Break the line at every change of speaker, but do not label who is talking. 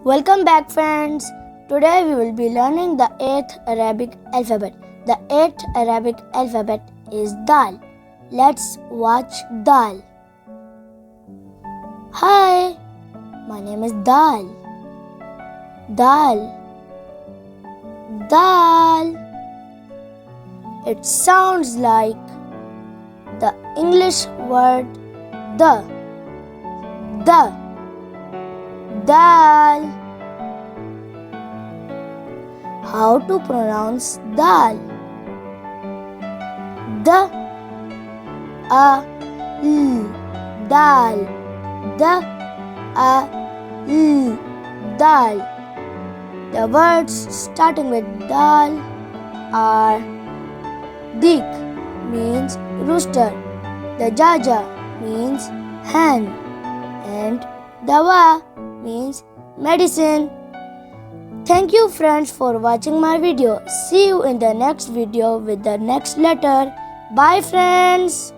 Welcome back, friends. Today we will be learning the 8th Arabic alphabet. The 8th Arabic alphabet is Daal. Let's watch Daal. Hi, my name is Daal. Daal. Daal. It sounds like the English word the. Daal. How to pronounce Daal? Daal. Daal. Daal. The words starting with Daal are Dik means rooster, the Jaja means hen, and Dawa means medicine. Thank you, friends, for watching my video. See you in the next video with the next letter. Bye, friends.